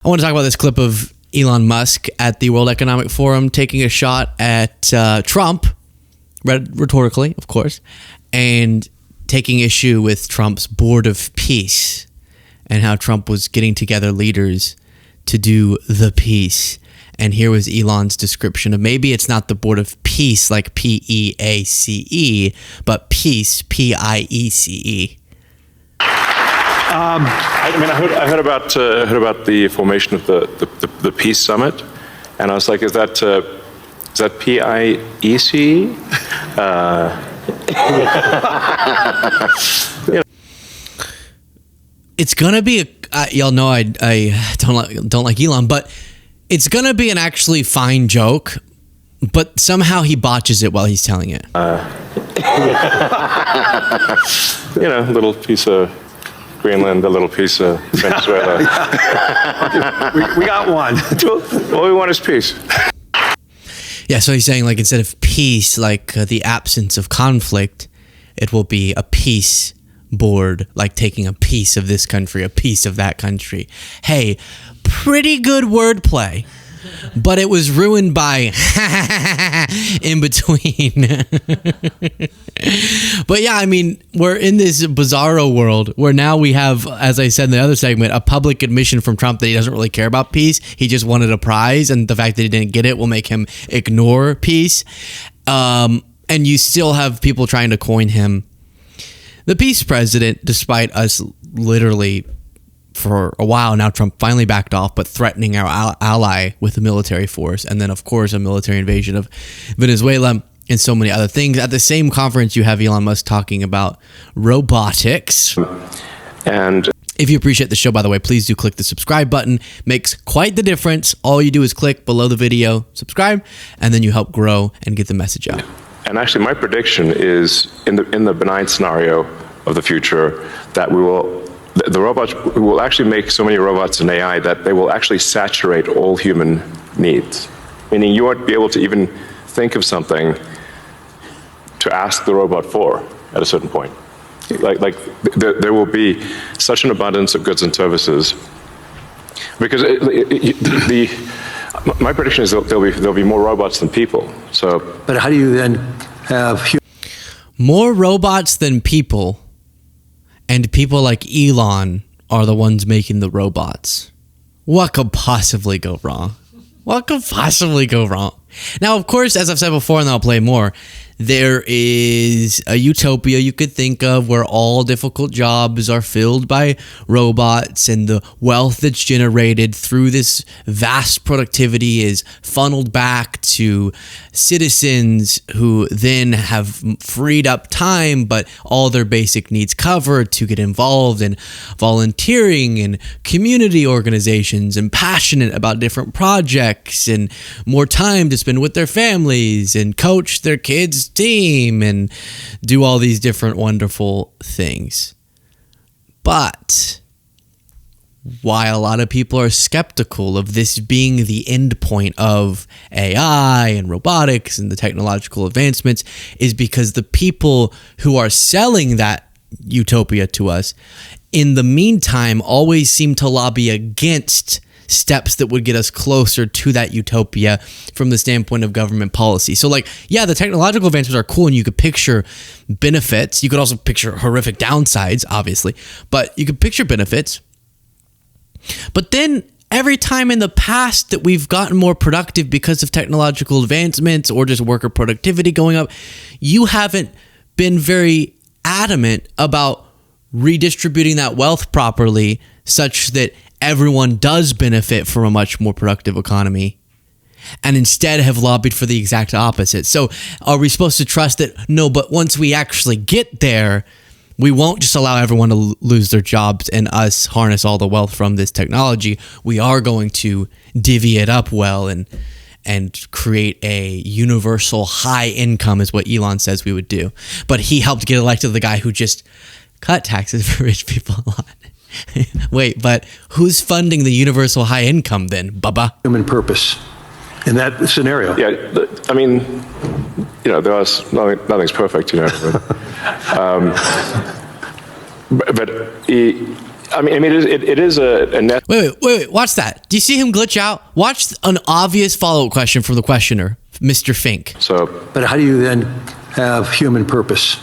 I want to talk about this clip of Elon Musk at the World Economic Forum taking a shot at Trump, rhetorically, of course, and taking issue with Trump's Board of Peace and how Trump was getting together leaders to do the peace. And here was Elon's description of maybe it's not the Board of Peace like P-E-A-C-E, but peace, P-I-E-C-E. I heard about the formation of the Peace Summit, and I was like, is that P-I-E-C? It's gonna be y'all know I don't like Elon, but it's gonna be an actually fine joke, but somehow he botches it while he's telling it. A little piece of Greenland, a little piece of Venezuela. we got one. All we want is peace. Yeah, so he's saying, like, instead of peace, like the absence of conflict, it will be a peace board, like taking a piece of this country, a piece of that country. Hey, pretty good wordplay, but it was ruined by in between. But yeah, I mean, we're in this bizarro world where now we have, as I said in the other segment, a public admission from Trump that he doesn't really care about peace. He just wanted a prize, and the fact that he didn't get it will make him ignore peace. And you still have people trying to coin him the peace president, despite us literally for a while now, Trump finally backed off, but threatening our ally with a military force. And then, of course, a military invasion of Venezuela and so many other things. At the same conference, you have Elon Musk talking about robotics. And if you appreciate the show, by the way, please do click the subscribe button. Makes quite the difference. All you do is click below the video, subscribe, and then you help grow and get the message out. And actually, my prediction is in the benign scenario of the future that the robots will actually make so many robots and AI that they will actually saturate all human needs. Meaning you won't be able to even think of something to ask the robot for at a certain point. Like there will be such an abundance of goods and services because my prediction is that there'll be more robots than people. So, but how do you then have more robots than people? And people like Elon are the ones making the robots. What could possibly go wrong? What could possibly go wrong? Now, of course, as I've said before, and I'll play more, there is a utopia you could think of where all difficult jobs are filled by robots and the wealth that's generated through this vast productivity is funneled back to citizens who then have freed up time, but all their basic needs covered to get involved in volunteering and community organizations and passionate about different projects and more time to spend with their families and coach their kids' team and do all these different wonderful things. But while a lot of people are skeptical of this being the end point of AI and robotics and the technological advancements, is because the people who are selling that utopia to us in the meantime always seem to lobby against steps that would get us closer to that utopia from the standpoint of government policy. So like, yeah, the technological advancements are cool and you could picture benefits. You could also picture horrific downsides, obviously, but you could picture benefits. But then every time in the past that we've gotten more productive because of technological advancements or just worker productivity going up, you haven't been very adamant about redistributing that wealth properly such that everyone does benefit from a much more productive economy, and instead have lobbied for the exact opposite. So are we supposed to trust that? No, but once we actually get there, we won't just allow everyone to lose their jobs and us harness all the wealth from this technology. We are going to divvy it up well and create a universal high income is what Elon says we would do. But he helped get elected the guy who just cut taxes for rich people a lot. Wait, but who's funding the universal high income then, Bubba? Human purpose in that scenario. Yeah, I mean, nothing's perfect, but I mean, it is a net. Wait. Watch that. Do you see him glitch out? Watch an obvious follow-up question from the questioner, Mr. Fink. But how do you then have human purpose?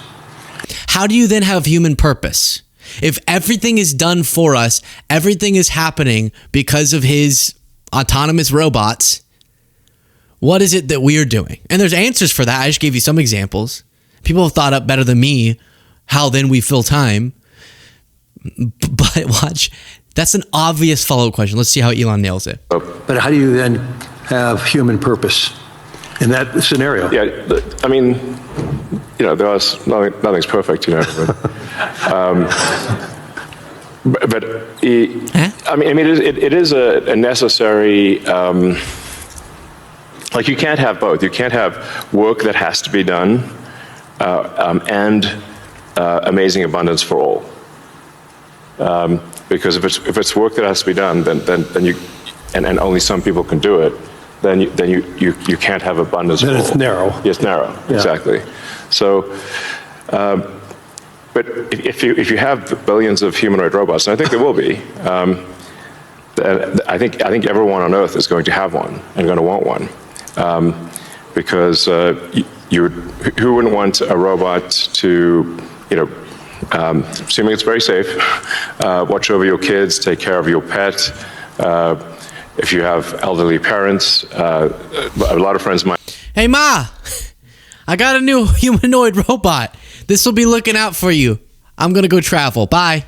How do you then have human purpose? If everything is done for us, everything is happening because of his autonomous robots, what is it that we are doing? And there's answers for that. I just gave you some examples. People have thought up better than me how then we fill time. But watch, that's an obvious follow-up question. Let's see how Elon nails it. But how do you then have human purpose in that scenario? Yeah, I mean, nothing's perfect, but I mean, it is a necessary. Like, you can't have both. You can't have work that has to be done and amazing abundance for all. Because if it's work that has to be done, then you and only some people can do it, then you can't have abundance. Then for it's all. narrow. It's narrow, yeah. Exactly. So, but if you have billions of humanoid robots, and I think there will be, I think everyone on Earth is going to have one and going to want one, because who wouldn't want a robot to, assuming it's very safe, watch over your kids, take care of your pet. If you have elderly parents, a lot of friends might. Hey, Ma, I got a new humanoid robot. This will be looking out for you. I'm going to go travel. Bye.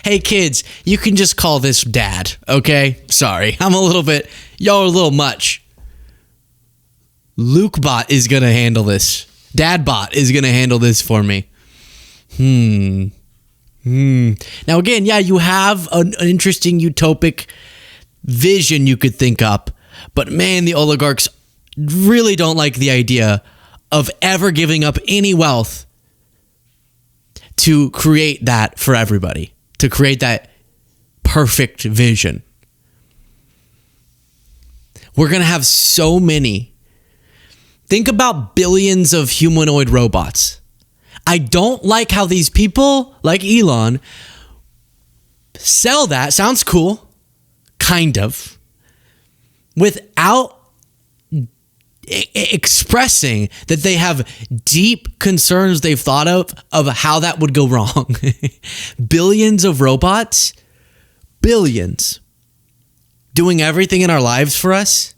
Hey, kids, you can just call this Dad, okay? Sorry, y'all are a little much. LukeBot is going to handle this. DadBot is going to handle this for me. Now, again, yeah, you have an interesting utopic vision you could think up, but man, the oligarchs really don't like the idea of ever giving up any wealth to create that for everybody, to create that perfect vision. We're going to have so many. Think about billions of humanoid robots. I don't like how these people like Elon sell that. Sounds cool, kind of, without expressing that they have deep concerns they've thought of how that would go wrong. Billions of robots, billions, doing everything in our lives for us.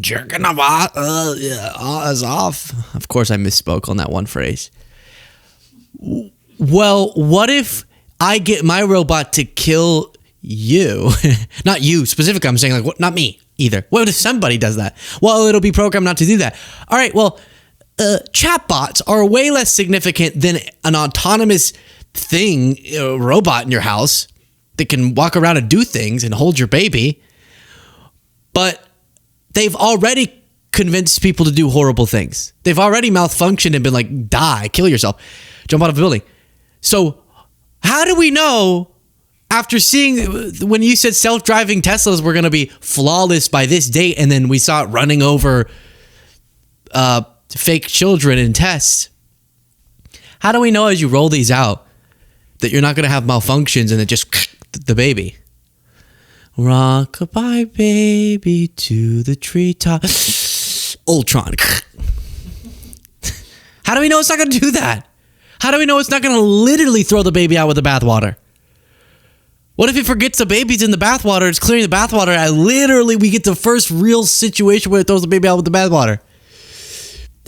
Jerking us off. Of course, I misspoke on that one phrase. Well, what if I get my robot to kill you? Not you specifically. I'm saying, like, not me either. What if somebody does that? Well, it'll be programmed not to do that. All right, well, chatbots are way less significant than an autonomous thing, robot in your house that can walk around and do things and hold your baby. But they've already convinced people to do horrible things. They've already malfunctioned and been like, die, kill yourself, jump out of a building. So how do we know, after seeing when you said self-driving Teslas were going to be flawless by this date, and then we saw it running over fake children in tests, how do we know as you roll these out that you're not going to have malfunctions and it just the baby? Rock-a-bye, baby, to the treetop. Ultron. How do we know it's not going to do that? How do we know it's not going to literally throw the baby out with the bathwater? What if it forgets the baby's in the bathwater, it's clearing the bathwater, and literally we get the first real situation where it throws the baby out with the bathwater?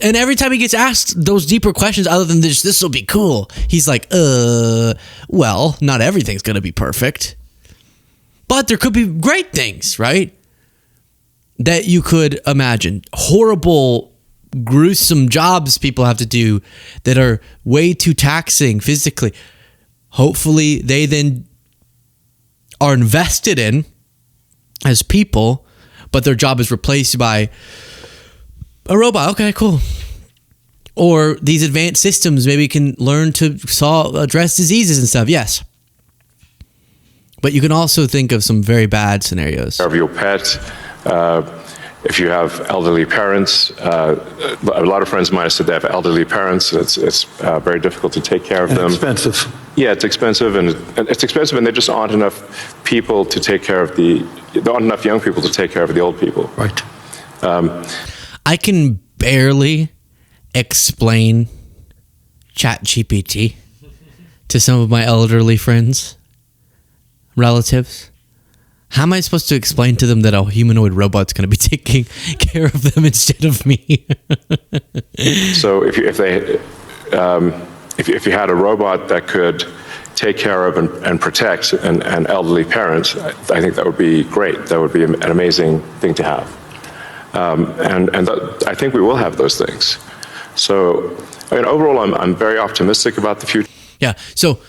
And every time he gets asked those deeper questions other than this will be cool, he's like, well, not everything's going to be perfect. But there could be great things, right? That you could imagine. Horrible, gruesome jobs people have to do that are way too taxing physically. Hopefully, they then are invested in as people, but their job is replaced by a robot. Okay, cool. Or these advanced systems maybe can learn to address diseases and stuff. Yes. But you can also think of some very bad scenarios. Of your pet, If you have elderly parents, a lot of friends of mine have said they have elderly parents. It's very difficult to take care of And them. expensive. Yeah, it's expensive, and there just aren't enough people to take care of there aren't enough young people to take care of the old people. Right. I can barely explain ChatGPT to some of my elderly friends, relatives. How am I supposed to explain to them that a humanoid robot's going to be taking care of them instead of me? So if you had a robot that could take care of and protect an elderly parent, I think that would be great. That would be an amazing thing to have. I think we will have those things. So, I mean, overall, I'm very optimistic about the future. Yeah. So,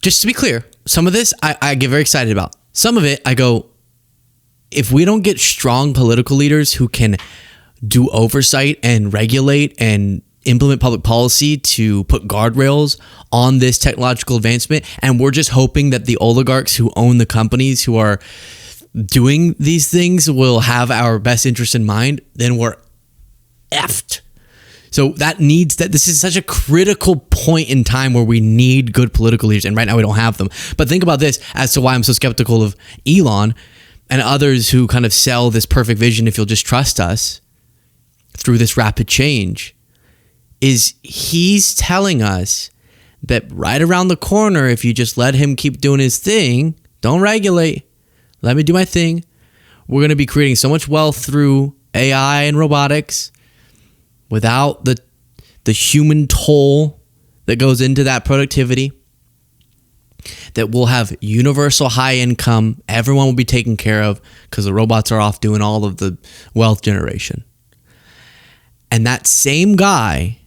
just to be clear, some of this I get very excited about. Some of it, I go, if we don't get strong political leaders who can do oversight and regulate and implement public policy to put guardrails on this technological advancement, and we're just hoping that the oligarchs who own the companies who are doing these things will have our best interest in mind, then we're effed. So this is such a critical point in time where we need good political leaders, and right now we don't have them. But think about this as to why I'm so skeptical of Elon and others who kind of sell this perfect vision, if you'll just trust us, through this rapid change, is he's telling us that right around the corner, if you just let him keep doing his thing, don't regulate, let me do my thing, we're going to be creating so much wealth through AI and robotics without the human toll that goes into that productivity, that we'll have universal high income, everyone will be taken care of because the robots are off doing all of the wealth generation. And that same guy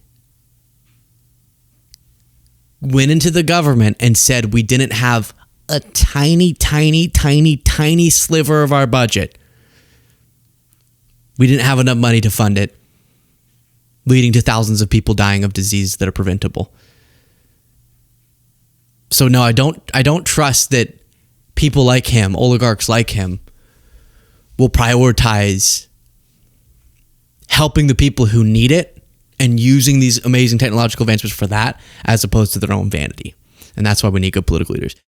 went into the government and said we didn't have a tiny, tiny, tiny, tiny sliver of our budget. We didn't have enough money to fund it, leading to thousands of people dying of disease that are preventable. So no, I don't trust that people like him, oligarchs like him, will prioritize helping the people who need it and using these amazing technological advancements for that, as opposed to their own vanity. And that's why we need good political leaders.